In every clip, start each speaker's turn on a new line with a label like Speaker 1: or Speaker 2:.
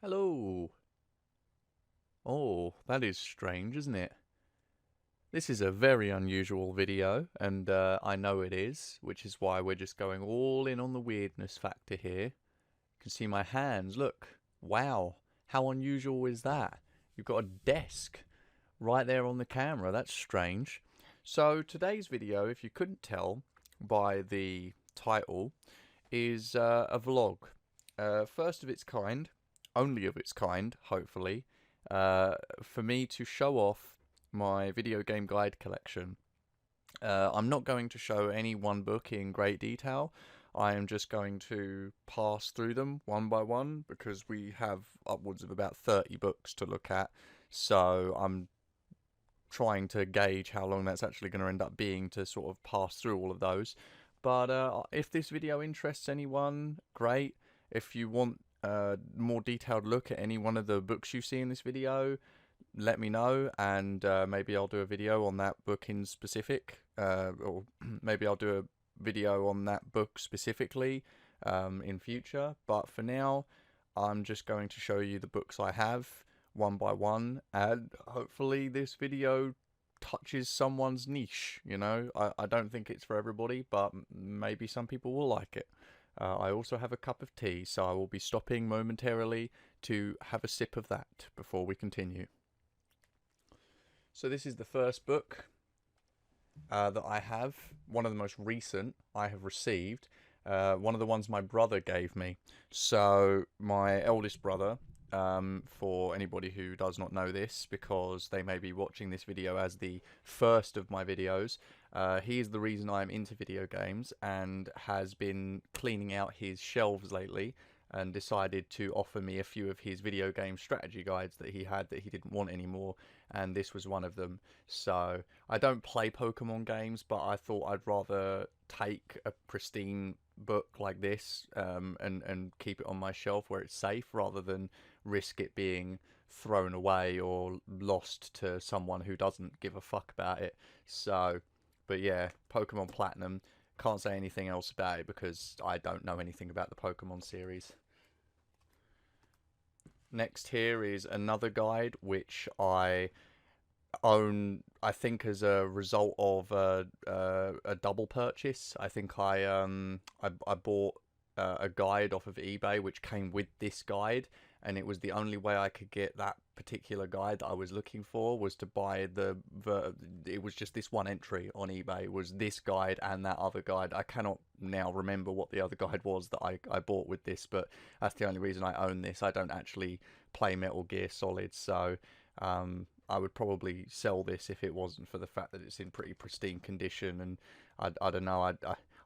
Speaker 1: Hello. Oh, that is strange, isn't it? This is a very unusual video, and I know it is, which is why we're just going all in on the weirdness factor here. You can see my hands, look. Wow, how unusual is that? You've got a desk right there on the camera, that's strange. So today's video, if you couldn't tell by the title, is a vlog. First of its kind, only of its kind, hopefully, for me to show off my video game guide collection. I'm not going to show any one book in great detail. I am just going to pass through them one by one because we have upwards of about 30 books to look at. So I'm trying to gauge how long that's actually going to end up being to sort of pass through all of those. But if this video interests anyone, great. If you want a more detailed look at any one of the books you see in this video, let me know, and maybe I'll do a video on that book in specific, or maybe I'll do a video on that book specifically in future. But for now, I'm just going to show you the books I have one by one, and hopefully this video touches someone's niche. You know, I don't think it's for everybody, but maybe some people will like it. I also have a cup of tea, so I will be stopping momentarily to have a sip of that before we continue. So this is the first book that I have, one of the most recent I have received, one of the ones my brother gave me. So my eldest brother, for anybody who does not know this, because they may be watching this video as the first of my videos, he is the reason I'm into video games and has been cleaning out his shelves lately and decided to offer me a few of his video game strategy guides that he had that he didn't want anymore, and this was one of them. So I don't play Pokemon games, but I thought I'd rather take a pristine book like this and keep it on my shelf where it's safe rather than risk it being thrown away or lost to someone who doesn't give a fuck about it. So, but yeah, Pokemon Platinum, can't say anything else about it because I don't know anything about the Pokemon series. Next here is another guide which I own, I think, as a result of a double purchase. I think I bought a guide off of eBay which came with this guide, and it was the only way I could get that particular guide that I was looking for was to buy it was just this one entry on eBay, was this guide and that other guide. I cannot now remember what the other guide was that I bought with this, but that's the only reason I own this. I don't actually play Metal Gear Solid, so I would probably sell this if it wasn't for the fact that it's in pretty pristine condition. And I don't know,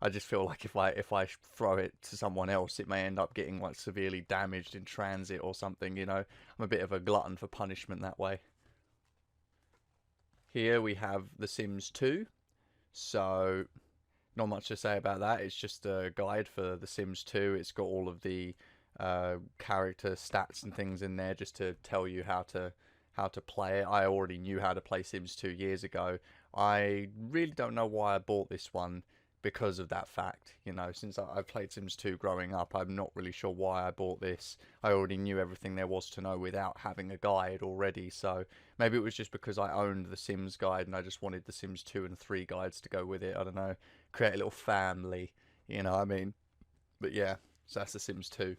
Speaker 1: I just feel like if I throw it to someone else, it may end up getting like severely damaged in transit or something. You know, I'm a bit of a glutton for punishment that way. Here we have The Sims 2. So not much to say about that. It's just a guide for The Sims 2. It's got all of the character stats and things in there just to tell you how to play it. I already knew how to play Sims 2 years ago. I really don't know why I bought this one because of that fact. You know, since I've played Sims 2 growing up, I'm not really sure why I bought this. I already knew everything there was to know without having a guide already, so maybe it was just because I owned the Sims guide and I just wanted the Sims 2 and 3 guides to go with it. I don't know, create a little family, you know what I mean? But yeah, so that's the Sims 2.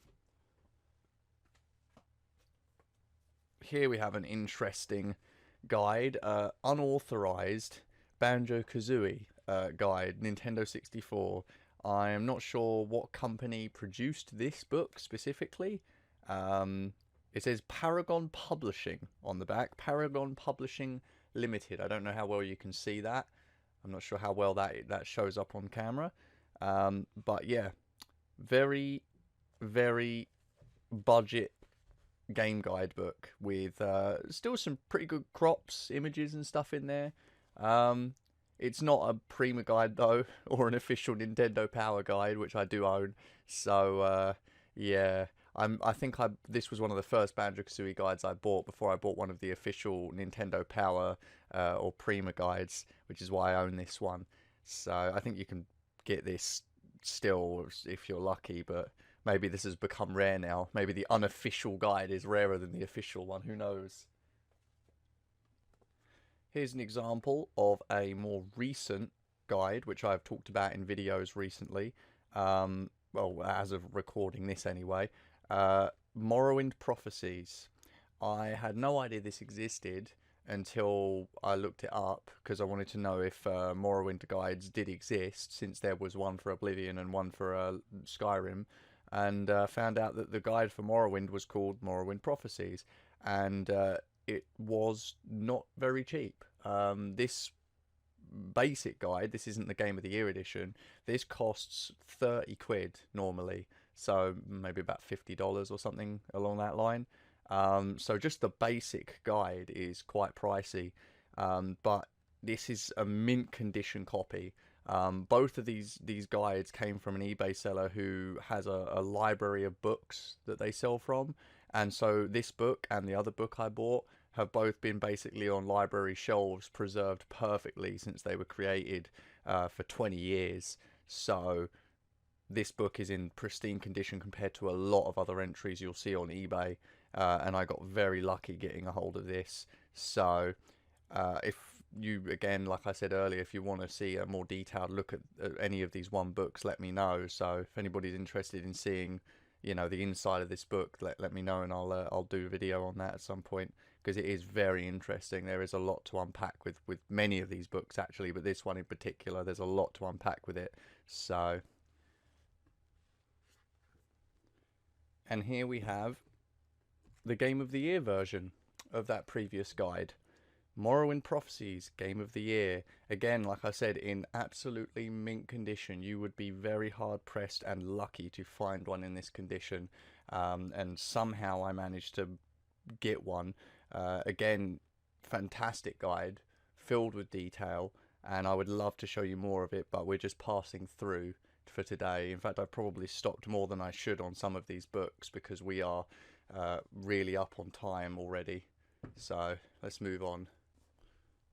Speaker 1: Here we have an interesting guide, unauthorized Banjo Kazooie guide, Nintendo 64. I am not sure what company produced this book specifically. It says Paragon Publishing on the back, Paragon Publishing Limited. I don't know how well you can see that. I'm not sure how well that shows up on camera. But yeah, very, very budget game guide book with still some pretty good crops, images and stuff in there. It's not a Prima guide though, or an official Nintendo Power guide, which I do own. So yeah, I think this was one of the first Banjo-Kazooie guides I bought before I bought one of the official Nintendo Power or Prima guides, which is why I own this one. So I think you can get this still if you're lucky, but Maybe this has become rare now. Maybe the unofficial guide is rarer than the official one. Who knows? Here's an example of a more recent guide, which I've talked about in videos recently. Well, as of recording this anyway. Morrowind Prophecies. I had no idea this existed until I looked it up because I wanted to know if Morrowind guides did exist, since there was one for Oblivion and one for Skyrim, and found out that the guide for Morrowind was called Morrowind Prophecies, and it was not very cheap. This basic guide, this isn't the Game of the Year edition, this costs 30 quid normally, so maybe about $50 or something along that line. So just the basic guide is quite pricey, but this is a mint condition copy. Both of these guides came from an eBay seller who has a library of books that they sell from, and so this book and the other book I bought have both been basically on library shelves, preserved perfectly since they were created for 20 years. So this book is in pristine condition compared to a lot of other entries you'll see on eBay, and I got very lucky getting a hold of this. So if you, again, like I said earlier, if you want to see a more detailed look at any of these one books, let me know. So if anybody's interested in seeing, you know, the inside of this book, let me know, and I'll do a video on that at some point, because it is very interesting. There is a lot to unpack with many of these books actually, but this one in particular, there's a lot to unpack with it. So, and here we have the Game of the Year version of that previous guide. Morrowind Prophecies, Game of the Year. Again, like I said, in absolutely mint condition. You would be very hard pressed and lucky to find one in this condition. And somehow I managed to get one. Again, fantastic guide, filled with detail, and I would love to show you more of it, but we're just passing through for today. In fact, I've probably stopped more than I should on some of these books because we are really up on time already. So let's move on.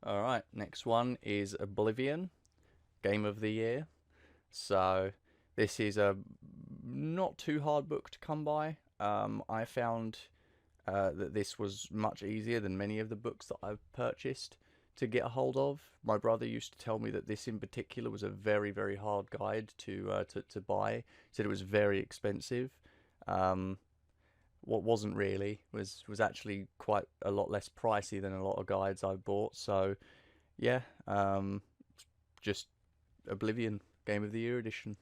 Speaker 1: Alright, next one is Oblivion, Game of the Year. So this is a not too hard book to come by. I found that this was much easier than many of the books that I've purchased to get a hold of. My brother used to tell me that this in particular was a very, very hard guide to buy. He said it was very expensive. What wasn't really was actually quite a lot less pricey than a lot of guides I've bought. So yeah, just Oblivion, Game of the Year edition.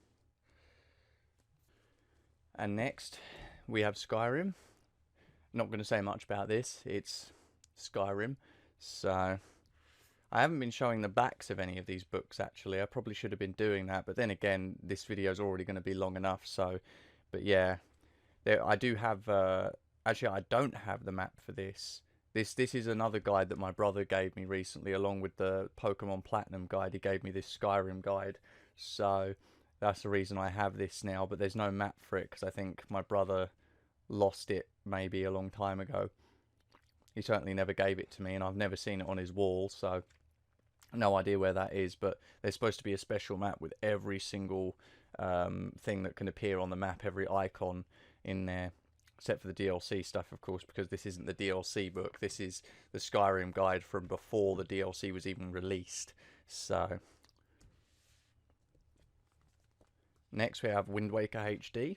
Speaker 1: And next we have Skyrim. Not going to say much about this, it's Skyrim. So I haven't been showing the backs of any of these books actually. I probably should have been doing that, but then again, this video is already going to be long enough. So, but yeah, I do have, actually I don't have the map for this. This is another guide that my brother gave me recently, along with the Pokemon Platinum guide. He gave me this Skyrim guide, so that's the reason I have this now, but there's no map for it because I think my brother lost it maybe a long time ago. He certainly never gave it to me, and I've never seen it on his wall, so no idea where that is. But there's supposed to be a special map with every single thing that can appear on the map, every icon in there, except for the DLC stuff, of course, because this isn't the DLC book. This is the Skyrim guide from before the DLC was even released. So next we have Wind Waker HD.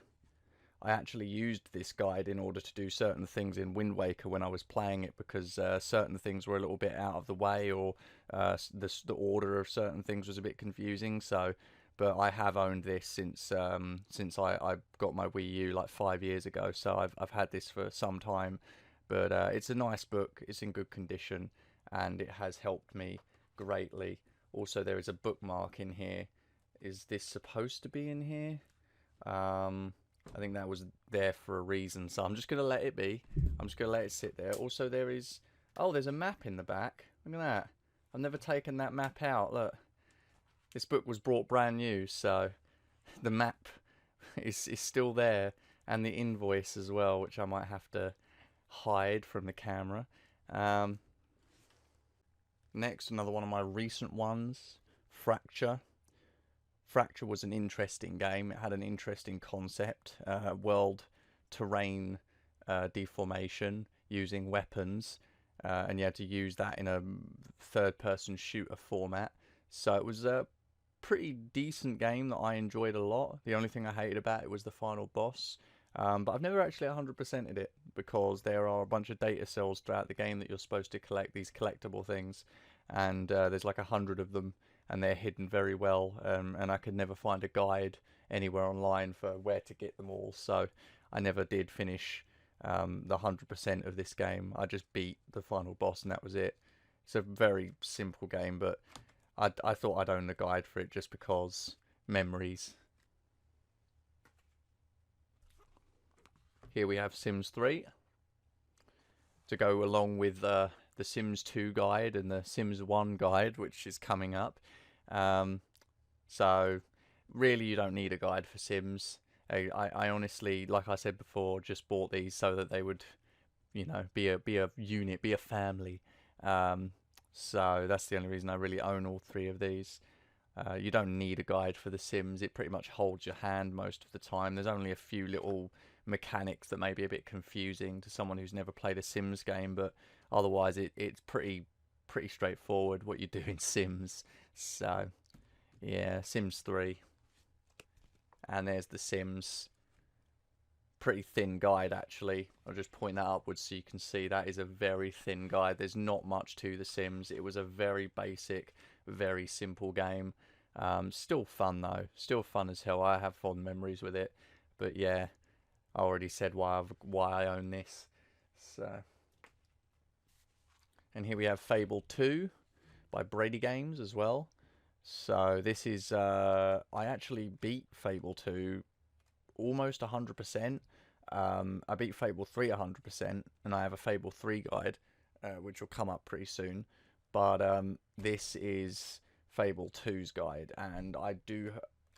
Speaker 1: I actually used this guide in order to do certain things in Wind Waker when I was playing it, because certain things were a little bit out of the way, or the order of certain things was a bit confusing. So, but I have owned this since I got my Wii U like 5 years ago. So I've had this for some time. But it's a nice book. It's in good condition, and it has helped me greatly. Also, there is a bookmark in here. Is this supposed to be in here? I think that was there for a reason, so I'm just going to let it be. I'm just going to let it sit there. Also, there is... Oh, there's a map in the back. Look at that. I've never taken that map out. Look. This book was brought brand new, so the map is still there. And the invoice as well, which I might have to hide from the camera. Next, another one of my recent ones. Fracture. Fracture was an interesting game. It had an interesting concept, world terrain deformation using weapons, and you had to use that in a third-person shooter format. So it was a pretty decent game that I enjoyed a lot. The only thing I hated about it was the final boss. But I've never actually 100%ed it because there are a bunch of data cells throughout the game that you're supposed to collect, these collectible things, and there's like 100 of them, and they're hidden very well, and I could never find a guide anywhere online for where to get them all, so I never did finish the 100% of this game. I just beat the final boss and that was it. It's a very simple game, but I thought I'd own the guide for it just because memories. Here we have Sims 3 to go along with the Sims 2 guide and the Sims 1 guide, which is coming up. So really you don't need a guide for Sims. I honestly, like I said before, just bought these so that they would, you know, be a unit, be a family. So that's the only reason I really own all three of these. You don't need a guide for The Sims. It pretty much holds your hand most of the time. There's only a few little mechanics that may be a bit confusing to someone who's never played a Sims game, but otherwise it's pretty straightforward what you do in Sims. So yeah, Sims 3. And there's The Sims. Pretty thin guide actually. I'll just point that upwards so you can see that is a very thin guide. There's not much to The Sims. It was a very basic, very simple game. Still fun though. Still fun as hell. I have fond memories with it. But yeah, I already said why I own this. So, and here we have Fable 2 by Brady Games as well. So this is I actually beat Fable 2 almost 100%. I beat Fable 3 100%, and I have a Fable 3 guide, which will come up pretty soon. But this is Fable 2's guide, and I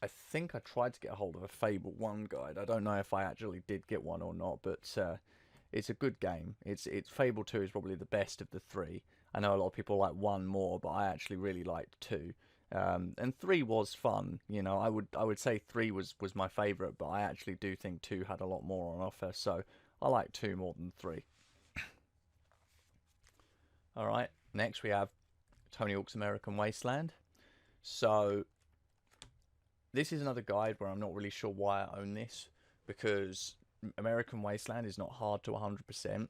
Speaker 1: think I tried to get a hold of a Fable 1 guide. I don't know if I actually did get one or not, but it's a good game. It's Fable 2 is probably the best of the three. I know a lot of people like 1 more, but I actually really liked 2. And 3 was fun, you know. I would say 3 was my favourite, but I actually do think 2 had a lot more on offer, so I like 2 more than 3. Alright, next we have Tony Hawk's American Wasteland. So this is another guide where I'm not really sure why I own this, because American Wasteland is not hard to 100%,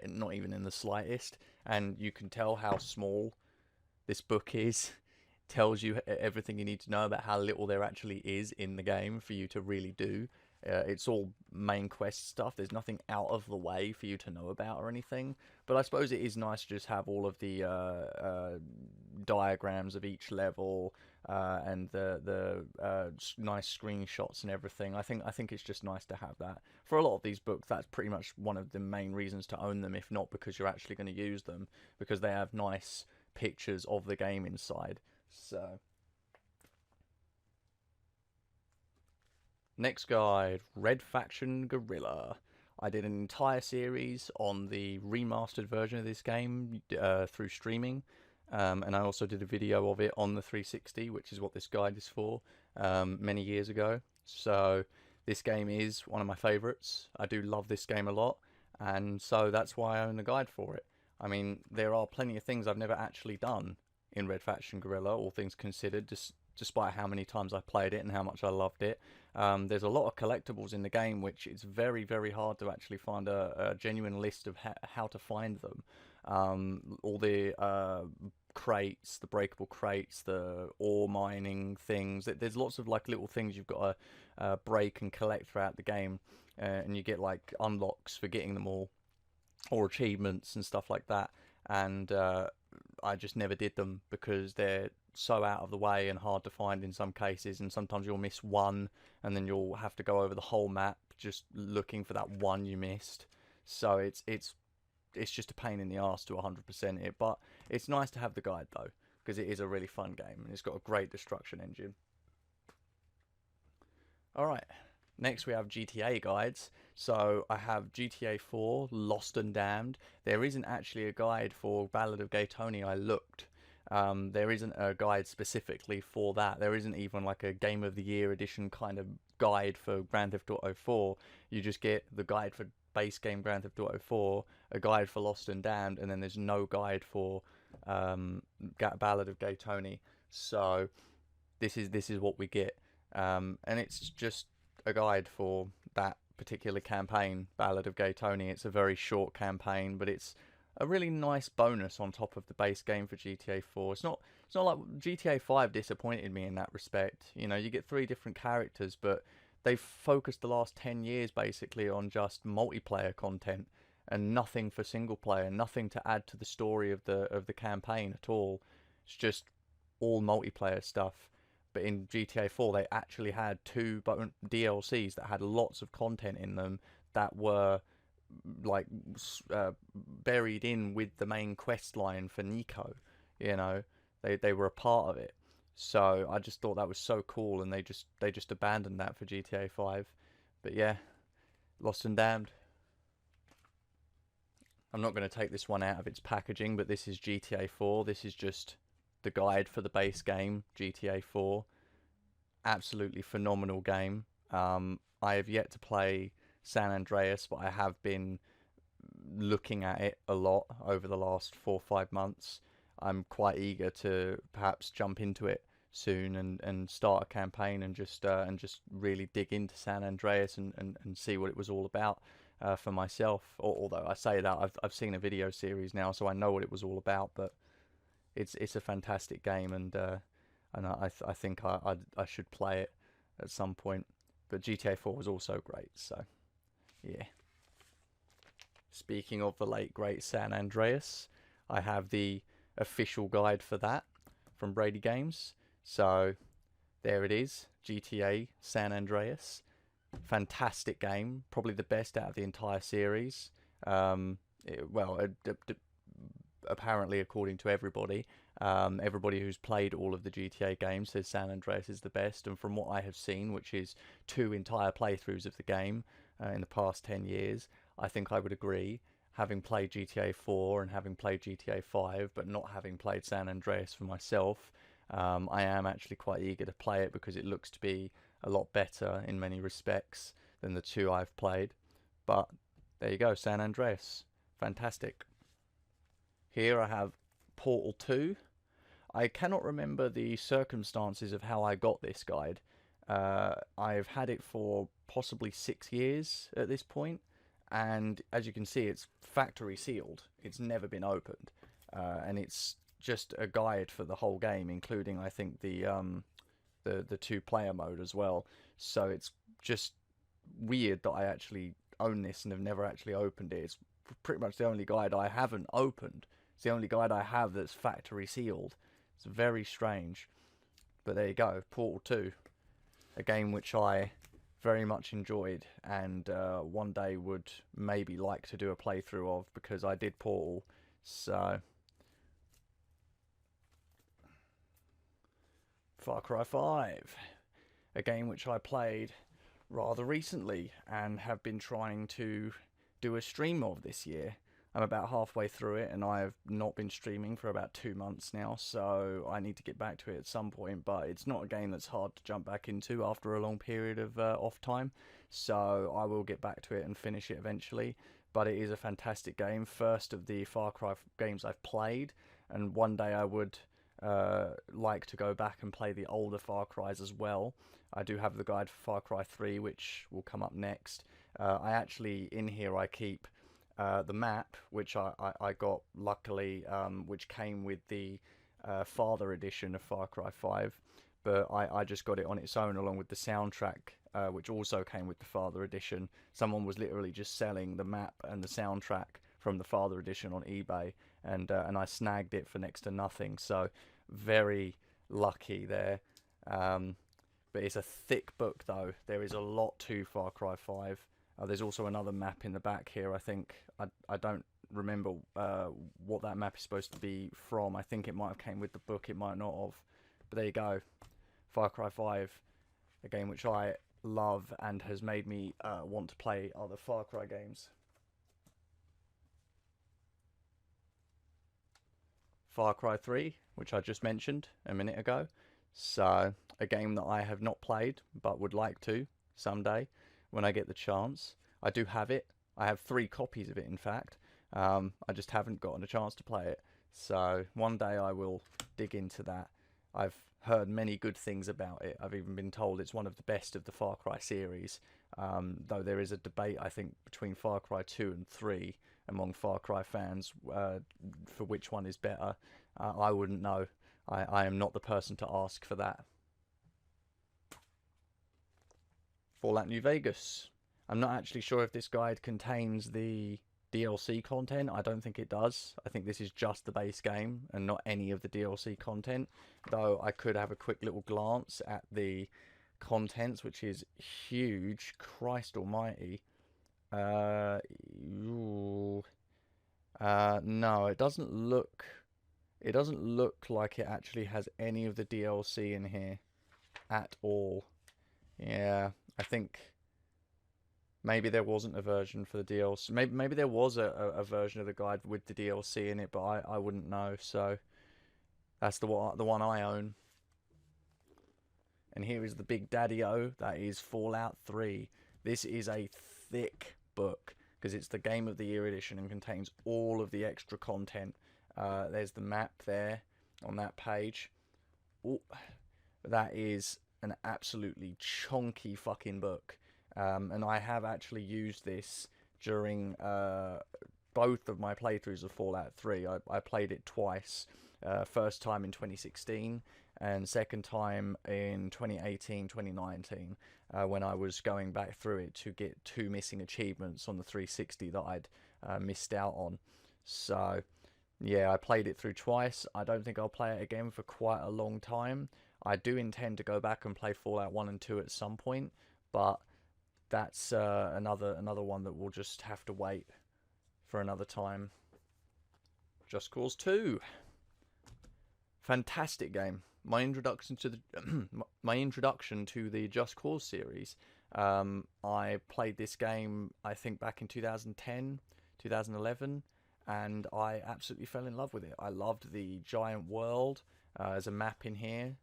Speaker 1: not even in the slightest, and you can tell how small this book is. Tells you everything you need to know about how little there actually is in the game for you to really do. It's all main quest stuff. There's nothing out of the way for you to know about or anything. But I suppose it is nice to just have all of the diagrams of each level and the nice screenshots and everything. I think it's just nice to have that. For a lot of these books, that's pretty much one of the main reasons to own them, if not because you're actually going to use them, because they have nice pictures of the game inside. So next guide, Red Faction Guerrilla. I did an entire series on the remastered version of this game through streaming, and I also did a video of it on the 360, which is what this guide is for, many years ago. So this game is one of my favourites. I do love this game a lot, and so that's why I own the guide for it. I mean, there are plenty of things I've never actually done in Red Faction Guerrilla, all things considered, despite how many times I played it and how much I loved it. There's a lot of collectibles in the game, which it's very, very hard to actually find a genuine list of how to find them. All the crates, the breakable crates, the ore mining things. There's lots of like little things you've got to break and collect throughout the game, and you get like unlocks for getting them all, or achievements and stuff like that. And I just never did them because they're so out of the way and hard to find in some cases, and sometimes you'll miss one and then you'll have to go over the whole map just looking for that one you missed. So it's just a pain in the arse to 100% it, but it's nice to have the guide though, because it is a really fun game and it's got a great destruction engine. Alright, next we have GTA guides. So I have GTA 4, Lost and Damned. There isn't actually a guide for Ballad of Gay Tony. I looked, There isn't a guide specifically for that. There isn't even like a Game of the Year edition kind of guide for Grand Theft Auto 4. You just get the guide for base game Grand Theft Auto 4, a guide for Lost and Damned, and then there's no guide for Ballad of Gay Tony. So this is what we get, and it's just a guide for that particular campaign, Ballad of Gay Tony. It's a very short campaign, but it's a really nice bonus on top of the base game for GTA 4. It's not like GTA 5 disappointed me in that respect. You know, you get 3 different characters, but they've focused the last 10 years basically on just multiplayer content and nothing for single player, nothing to add to the story of the campaign at all. It's just all multiplayer stuff. But in GTA 4 they actually had 2 DLCs that had lots of content in them that were like buried in with the main quest line for Nico. You know, they were a part of it. So I just thought that was so cool, and they just abandoned that for GTA 5. But yeah, Lost and Damned. I'm not going to take this one out of its packaging, but this is GTA 4. This is just the guide for the base game, GTA 4. Absolutely phenomenal game. I have yet to play San Andreas, but I have been looking at it a lot over the last 4 or 5 months. I'm quite eager to perhaps jump into it soon and start a campaign and just really dig into San Andreas and see what it was all about for myself. Although I say that I've seen a video series now, so I know what it was all about. But it's a fantastic game, and I think I should play it at some point. But GTA 4 was also great, so yeah. Speaking of the late great San Andreas, I have the official guide for that from Brady Games. So there it is, GTA San Andreas. Fantastic game, probably the best out of the entire series. Apparently according to everybody, everybody who's played all of the GTA games says San Andreas is the best, and from what I have seen, which is 2 entire playthroughs of the game in the past 10 years, I think I would agree. Having played GTA 4 and having played GTA 5, but not having played San Andreas for myself, I am actually quite eager to play it because it looks to be a lot better in many respects than the 2 I've played. But there you go, San Andreas. Fantastic. Here I have Portal 2. I cannot remember the circumstances of how I got this guide. I've had it for possibly 6 years at this point, and as you can see, it's factory sealed. It's never been opened, and it's just a guide for the whole game, including I think the 2-player mode as well. So it's just weird that I actually own this and have never actually opened it. It's pretty much the only guide I haven't opened. It's the only guide I have that's factory sealed. It's very strange. But there you go, Portal 2. A game which I very much enjoyed, and one day would maybe like to do a playthrough of, because I did Portal. So Far Cry 5. A game which I played rather recently and have been trying to do a stream of this year. I'm about halfway through it, and I have not been streaming for about 2 months now, so I need to get back to it at some point. But it's not a game that's hard to jump back into after a long period of off time, so I will get back to it and finish it eventually. But it is a fantastic game, first of the Far Cry games I've played, and one day I would like to go back and play the older Far Cries as well. I do have the guide for Far Cry 3, which will come up next. I actually, in here, I keep the map, which I got luckily, which came with the Father edition of Far Cry 5, but I just got it on its own along with the soundtrack, which also came with the Father edition. Someone was literally just selling the map and the soundtrack from the Father edition on eBay, and I snagged it for next to nothing, so very lucky there. But it's a thick book though. There is a lot to Far Cry 5. There's also another map in the back here, I think. I don't remember what that map is supposed to be from. I think it might have came with the book, it might not have. But there you go. Far Cry 5, a game which I love and has made me want to play other Far Cry games. Far Cry 3, which I just mentioned a minute ago. So, a game that I have not played, but would like to someday when I get the chance. I do have it. I have 3 copies of it, in fact. I just haven't gotten a chance to play it. So, one day I will dig into that. I've heard many good things about it. I've even been told it's one of the best of the Far Cry series. Though there is a debate, I think, between Far Cry 2 and 3 among Far Cry fans for which one is better. I wouldn't know. I am not the person to ask for that. Fallout New Vegas. I'm not actually sure if this guide contains the DLC content. I don't think it does. I think this is just the base game and not any of the DLC content. Though I could have a quick little glance at the contents, which is huge. Christ almighty. No, it doesn't look... It doesn't look like it actually has any of the DLC in here at all. Yeah, I think maybe there wasn't a version for the DLC. Maybe there was a version of the guide with the DLC in it, but I wouldn't know. So that's the one I own. And here is the big daddy-o. That is Fallout 3. This is a thick book because it's the Game of the Year edition and contains all of the extra content. There's the map there on that page. Ooh, that is an absolutely chonky fucking book. And I have actually used this during both of my playthroughs of Fallout 3. I played it twice. First time in 2016 and second time in 2018, 2019, when I was going back through it to get 2 missing achievements on the 360 that I'd missed out on. So... yeah, I played it through twice. I don't think I'll play it again for quite a long time. I do intend to go back and play Fallout 1 and 2 at some point, but that's another one that we'll just have to wait for another time. Just Cause 2. Fantastic game. My introduction to the Just Cause series. I played this game, I think, back in 2010, 2011. And I absolutely fell in love with it. I loved the giant world. There's a map in here.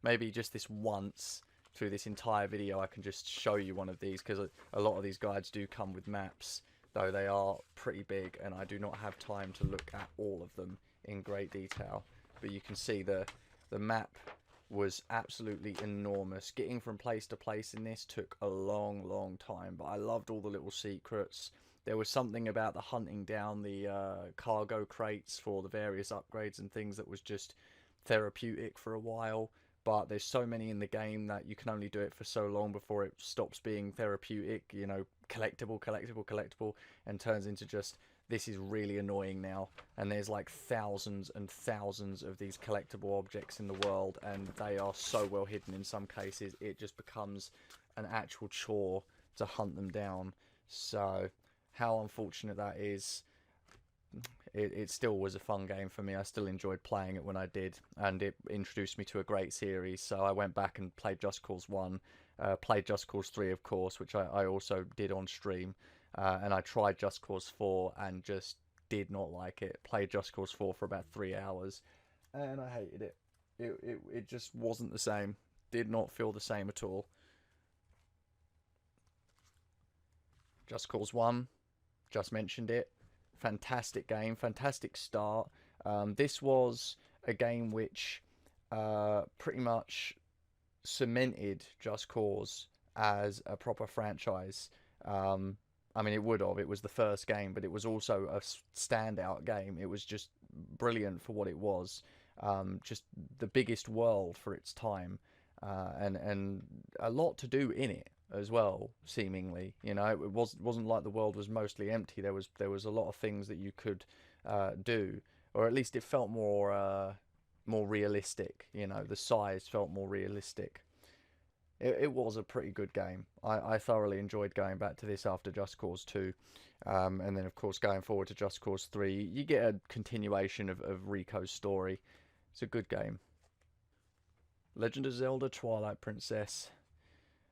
Speaker 1: Maybe just this once through this entire video I can just show you one of these, because a lot of these guides do come with maps, though they are pretty big and I do not have time to look at all of them in great detail. But you can see the map was absolutely enormous. Getting from place to place in this took a long time, but I loved all the little secrets. There was something about the hunting down the cargo crates for the various upgrades and things that was just therapeutic for a while. But there's so many in the game that you can only do it for so long before it stops being therapeutic, you know, collectible, and turns into just, this is really annoying now. And there's like thousands and thousands of these collectible objects in the world, and they are so well hidden in some cases, it just becomes an actual chore to hunt them down. So... how unfortunate that is. It still was a fun game for me. I still enjoyed playing it when I did, and it introduced me to a great series. So I went back and played Just Cause 1, played Just Cause 3, of course, which I also did on stream, and I tried Just Cause 4 and just did not like it. Played Just Cause 4 for about 3 hours, and I hated it. It just wasn't the same. Did not feel the same at all. Just Cause 1. Just mentioned it. Fantastic game, fantastic start. This was a game which pretty much cemented Just Cause as a proper franchise. I mean, it would have. It was the first game, but it was also a standout game. It was just brilliant for what it was. Just the biggest world for its time, and a lot to do in it as well, seemingly. You know, it wasn't like the world was mostly empty. There was a lot of things that you could do, or at least it felt more realistic. You know, the size felt more realistic. It was a pretty good game. I thoroughly enjoyed going back to this after Just Cause 2, and then of course going forward to Just Cause 3. You get a continuation of Rico's story. It's a good game. Legend of Zelda: Twilight Princess.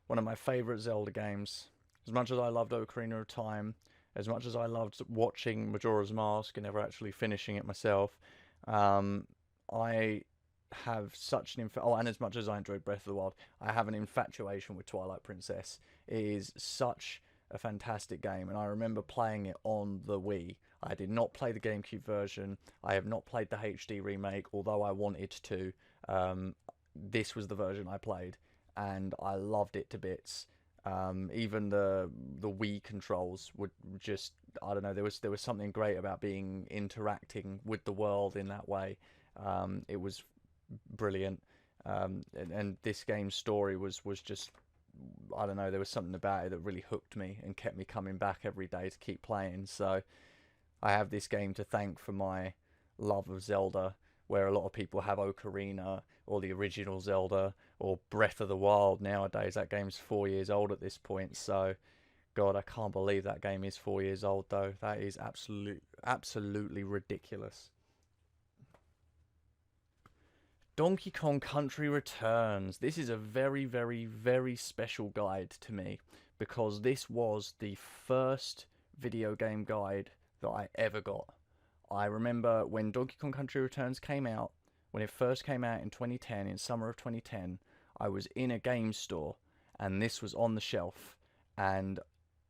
Speaker 1: One of my favourite Zelda games. As much as I loved Ocarina of Time, as much as I loved watching Majora's Mask and never actually finishing it myself, I have such an and as much as I enjoyed Breath of the Wild, I have an infatuation with Twilight Princess. It is such a fantastic game, and I remember playing it on the Wii. I did not play the GameCube version. I have not played the HD remake, although I wanted to. This was the version I played, and I loved it to bits. Even the Wii controls would just, I don't know, there was something great about being interacting with the world in that way. It was brilliant. And this game's story was just, I don't know, there was something about it that really hooked me and kept me coming back every day to keep playing. So I have this game to thank for my love of Zelda, where a lot of people have Ocarina or the original Zelda or Breath of the Wild nowadays. That game's 4 years old at this point, so God, I can't believe that game is 4 years old though. That is absolutely ridiculous. Donkey Kong Country Returns. This is a very, very, very special guide to me because this was the first video game guide that I ever got. I remember when Donkey Kong Country Returns came out, when it first came out in 2010, in summer of 2010, I was in a game store and this was on the shelf, and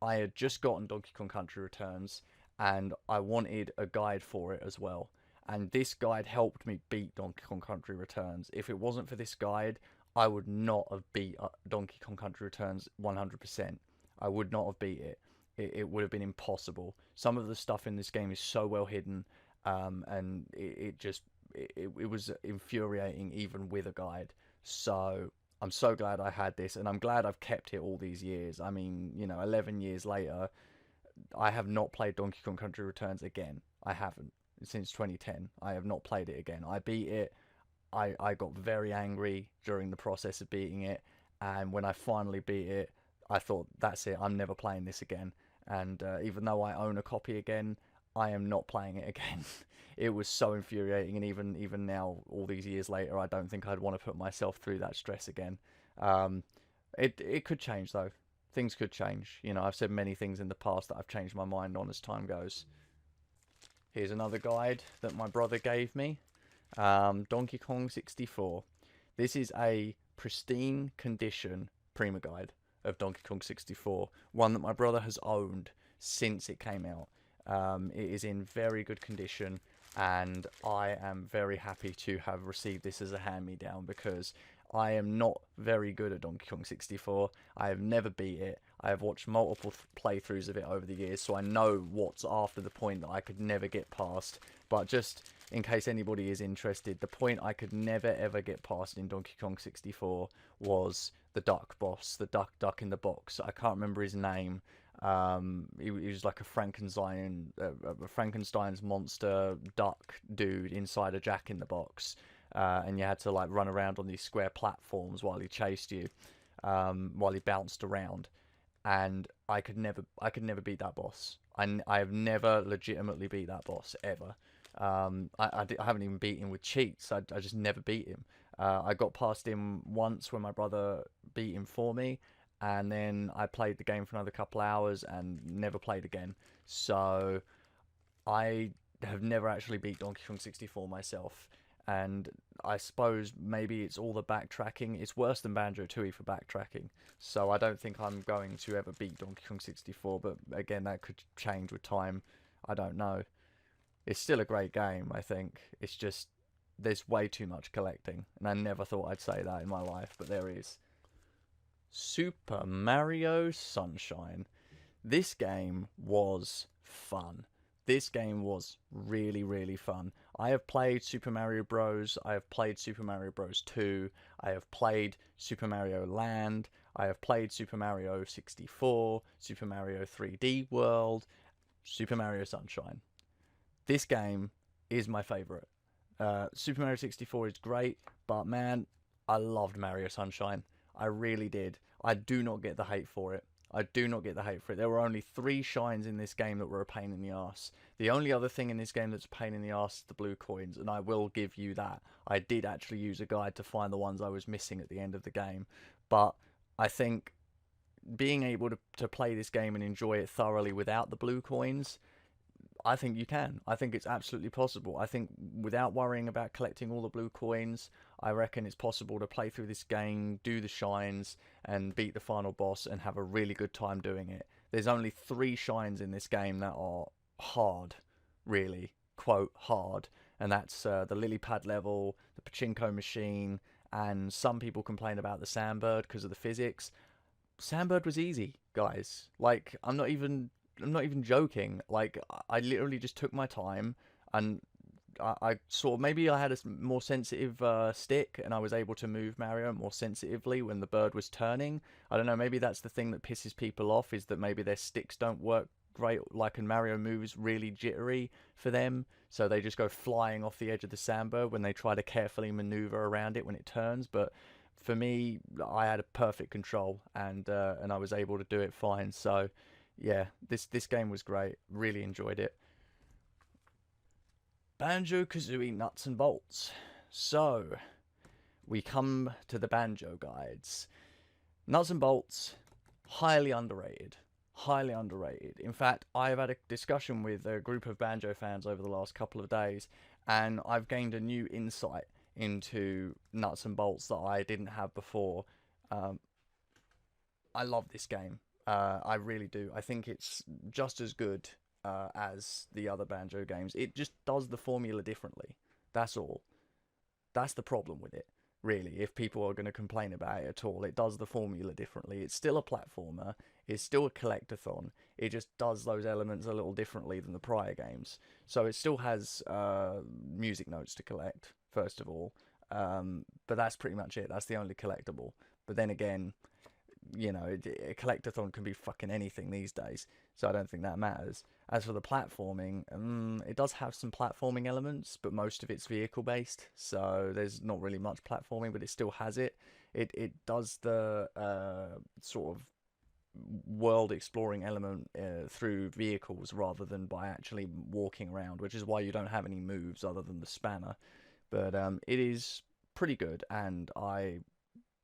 Speaker 1: I had just gotten Donkey Kong Country Returns and I wanted a guide for it as well. And this guide helped me beat Donkey Kong Country Returns. If it wasn't for this guide, I would not have beat Donkey Kong Country Returns 100%. I would not have beat it. It would have been impossible. Some of the stuff in this game is so well hidden, and it was infuriating even with a guide. So I'm so glad I had this, and I'm glad I've kept it all these years. I mean, 11 years later, I have not played Donkey Kong Country Returns again. I haven't. Since 2010, I have not played it again. I beat it. I got very angry during the process of beating it, and when I finally beat it, I thought, that's it, I'm never playing this again. And even though I own a copy again, I am not playing it again. It was so infuriating, and even now, all these years later, I don't think I'd want to put myself through that stress again. It could change though. Things could change. I've said many things in the past that I've changed my mind on as time goes. Here's another guide that my brother gave me. Donkey Kong 64. This is a pristine condition Prima guide of Donkey Kong 64. One that my brother has owned since it came out. It is in very good condition, and I am very happy to have received this as a hand-me-down because I am not very good at Donkey Kong 64. I have never beat it. I have watched multiple playthroughs of it over the years, so I know what's after the point that I could never get past. But just in case anybody is interested, the point I could never ever get past in Donkey Kong 64 was the duck boss, the duck in the box. I can't remember his name. He was like a Frankenstein's monster duck dude inside a Jack in the Box. And you had to like run around on these square platforms while he chased you, while he bounced around, and I could never beat that boss. I have never legitimately beat that boss ever. I haven't even beat him with cheats. I just never beat him. I got past him once when my brother beat him for me, and then I played the game for another couple hours and never played again. So I have never actually beat Donkey Kong 64 myself. And I suppose maybe it's all the backtracking. It's worse than Banjo-Tooie for backtracking. So I don't think I'm going to ever beat Donkey Kong 64. But again, that could change with time. I don't know. It's still a great game, I think. It's just, there's way too much collecting. And I never thought I'd say that in my life, but there is. Super Mario Sunshine. This game was fun. This game was really, really fun. I have played Super Mario Bros. I have played Super Mario Bros. 2. I have played Super Mario Land. I have played Super Mario 64, Super Mario 3D World, Super Mario Sunshine. This game is my favourite. Super Mario 64 is great, but man, I loved Mario Sunshine. I really did. I do not get the hate for it. I do not get the hate for it. There were only 3 shines in this game that were a pain in the arse. The only other thing in this game that's a pain in the arse is the blue coins, and I will give you that. I did actually use a guide to find the ones I was missing at the end of the game. But I think being able to play this game and enjoy it thoroughly without the blue coins, I think you can. I think it's absolutely possible. I think without worrying about collecting all the blue coins, I reckon it's possible to play through this game, do the shines, and beat the final boss and have a really good time doing it. There's only 3 shines in this game that are hard, really, quote, hard. And that's the lily pad level, the pachinko machine, and some people complain about the sandbird because of the physics. Sandbird was easy, guys. Like, I'm not even joking. Like, I literally just took my time, and I sort of, maybe I had a more sensitive stick, and I was able to move Mario more sensitively when the bird was turning. I don't know, maybe that's the thing that pisses people off, is that maybe their sticks don't work great, like, and Mario moves really jittery for them, so they just go flying off the edge of the sandbird when they try to carefully maneuver around it when it turns. But for me, I had a perfect control, and I was able to do it fine. So yeah, this game was great. Really enjoyed it. Banjo Kazooie nuts and bolts. So we come to the Banjo guides. Nuts and bolts, highly underrated. Highly underrated. In fact, I've had a discussion with a group of Banjo fans over the last couple of days, and I've gained a new insight into nuts and bolts that I didn't have before. Um, I love this game. I really do. I think it's just as good as the other Banjo games. It just does the formula differently. That's all. That's the problem with it, really. If people are going to complain about it at all, it does the formula differently. It's still a platformer. It's still a collectathon. It just does those elements a little differently than the prior games. So it still has music notes to collect, first of all. But that's pretty much it. That's the only collectible. But then again, you know, a collectathon can be fucking anything these days, so I don't think that matters. As for the platforming, it does have some platforming elements, but most of it's vehicle based, so there's not really much platforming, but it still has it. It does the sort of world exploring element through vehicles rather than by actually walking around, which is why you don't have any moves other than the spanner. But it is pretty good, and I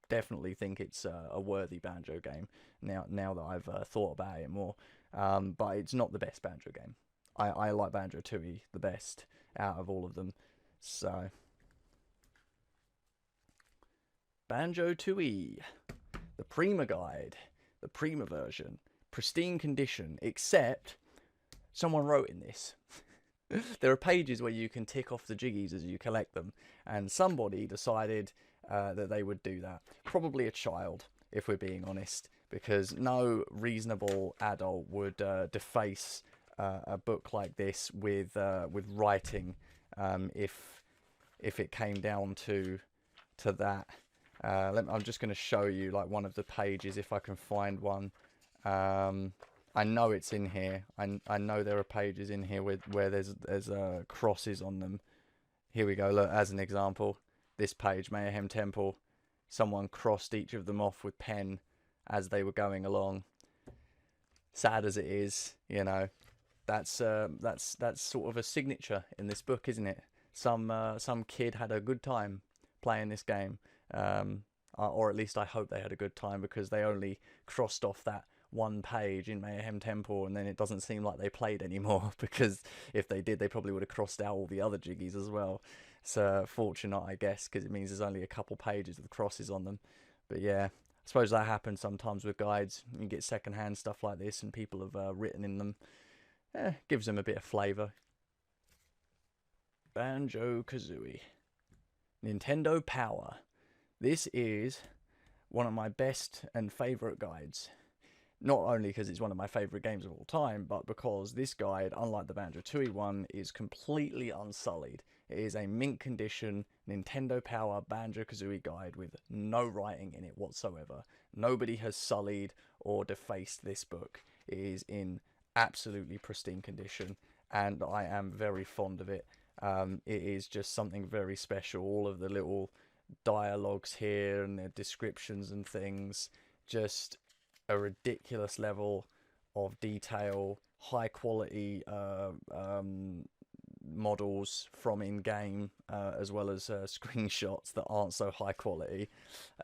Speaker 1: definitely think it's a worthy Banjo game now that I've thought about it more. But it's not the best Banjo game. I like Banjo Tooie the best out of all of them. So Banjo Tooie, the Prima guide, the Prima version, pristine condition, except someone wrote in this. There are pages where you can tick off the jiggies as you collect them, and somebody decided that they would do that. Probably a child, if we're being honest, because no reasonable adult would deface a book like this with writing if it came down to that. I'm just going to show you like one of the pages if I can find one. I know it's in here. I know there are pages in here where there's crosses on them. Here we go. Look, as an example, this page, Mayhem Temple, someone crossed each of them off with pen as they were going along. Sad as it is, you know, that's sort of a signature in this book, isn't it? Some kid had a good time playing this game, or at least I hope they had a good time, because they only crossed off that one page in Mayhem Temple, and then it doesn't seem like they played anymore, because if they did, they probably would have crossed out all the other jiggies as well. It's fortunate, I guess, because it means there's only a couple pages with crosses on them. But yeah, I suppose that happens sometimes with guides. You get secondhand stuff like this, and people have written in them. Gives them a bit of flavour. Banjo Kazooie, Nintendo Power. This is one of my best and favourite guides. Not only because it's one of my favourite games of all time, but because this guide, unlike the Banjo Tooie one, is completely unsullied. It is a mint condition Nintendo Power Banjo Kazooie guide with no writing in it whatsoever. Nobody has sullied or defaced this book. It is in absolutely pristine condition, and I am very fond of it. It is just something very special. All of the little dialogues here and the descriptions and things, just a ridiculous level of detail, high quality models from in-game, as well as screenshots that aren't so high quality.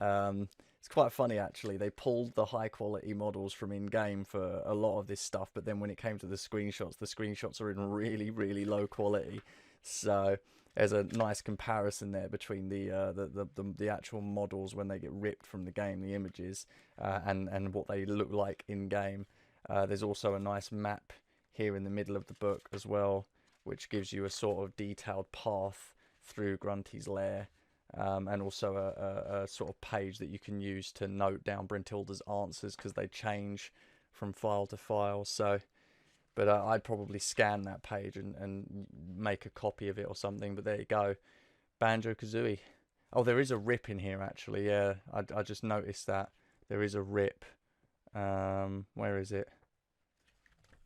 Speaker 1: It's quite funny actually. They pulled the high quality models from in-game for a lot of this stuff, but then when it came to the screenshots are in really, really low quality. So there's a nice comparison there between the actual models when they get ripped from the game, the images, and what they look like in-game. There's also a nice map here in the middle of the book as well, which gives you a sort of detailed path through Grunty's lair, and also a sort of page that you can use to note down Brentilda's answers, because they change from file to file. So, but I'd probably scan that page and make a copy of it or something. But there you go, Banjo Kazooie. Oh, there is a rip in here actually. Yeah, I just noticed that there is a rip. Where is it?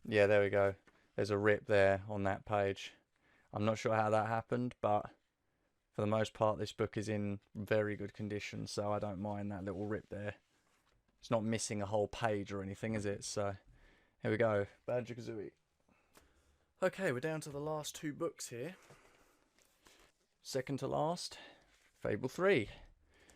Speaker 1: Yeah, there we go. There's a rip there on that page. I'm not sure how that happened, but for the most part this book is in very good condition, so I don't mind that little rip there. It's not missing a whole page or anything, is it? So here we go, Banjo-Kazooie. Okay, we're down to the last two books here. Second to last, Fable 3.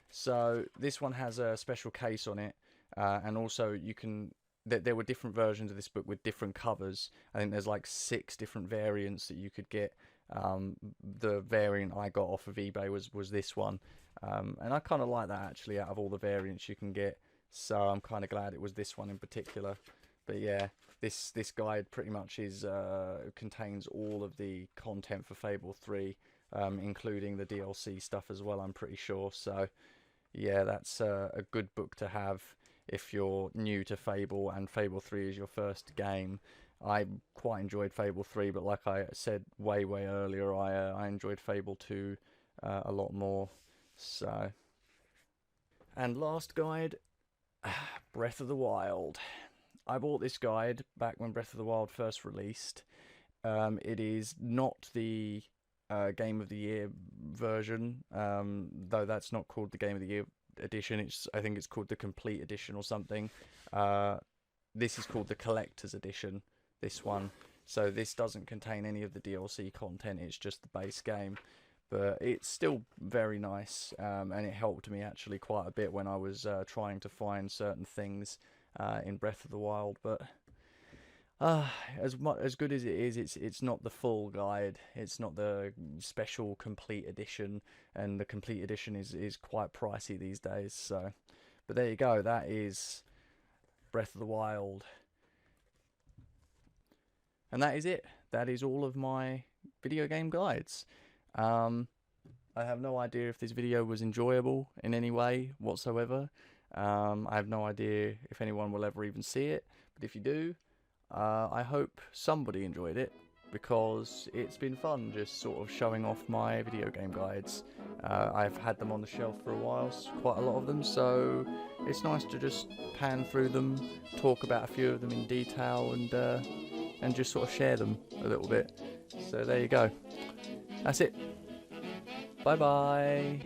Speaker 1: So this one has a special case on it, and also you can... There were different versions of this book with different covers. I think there's like 6 different variants that you could get. The variant I got off of eBay was this one, and I kind of like that actually, out of all the variants you can get. So I'm kind of glad it was this one in particular. But yeah, this guide pretty much is contains all of the content for Fable 3, including the DLC stuff as well, I'm pretty sure. So yeah, that's a good book to have if you're new to Fable and Fable 3 is your first game. I quite enjoyed Fable 3, but like I said way earlier, I enjoyed Fable 2 a lot more. So, and last guide, Breath of the Wild. I bought this guide back when Breath of the Wild first released. It is not the Game of the Year version, though that's not called the Game of the Year edition. I think it's called the Complete Edition or something. This is called the Collector's Edition, this one. So this doesn't contain any of the DLC content, it's just the base game. But it's still very nice, and it helped me actually quite a bit when I was trying to find certain things in Breath of the Wild. But as good as it is, it's not the full guide. It's not the special complete edition, and the complete edition is quite pricey these days. So, but there you go. That is Breath of the Wild, and that is it. That is all of my video game guides. I have no idea if this video was enjoyable in any way whatsoever. I have no idea if anyone will ever even see it, but if you do, I hope somebody enjoyed it, because it's been fun just sort of showing off my video game guides. I've had them on the shelf for a while, quite a lot of them, so it's nice to just pan through them, talk about a few of them in detail, and just sort of share them a little bit. So there you go. That's it. Bye bye.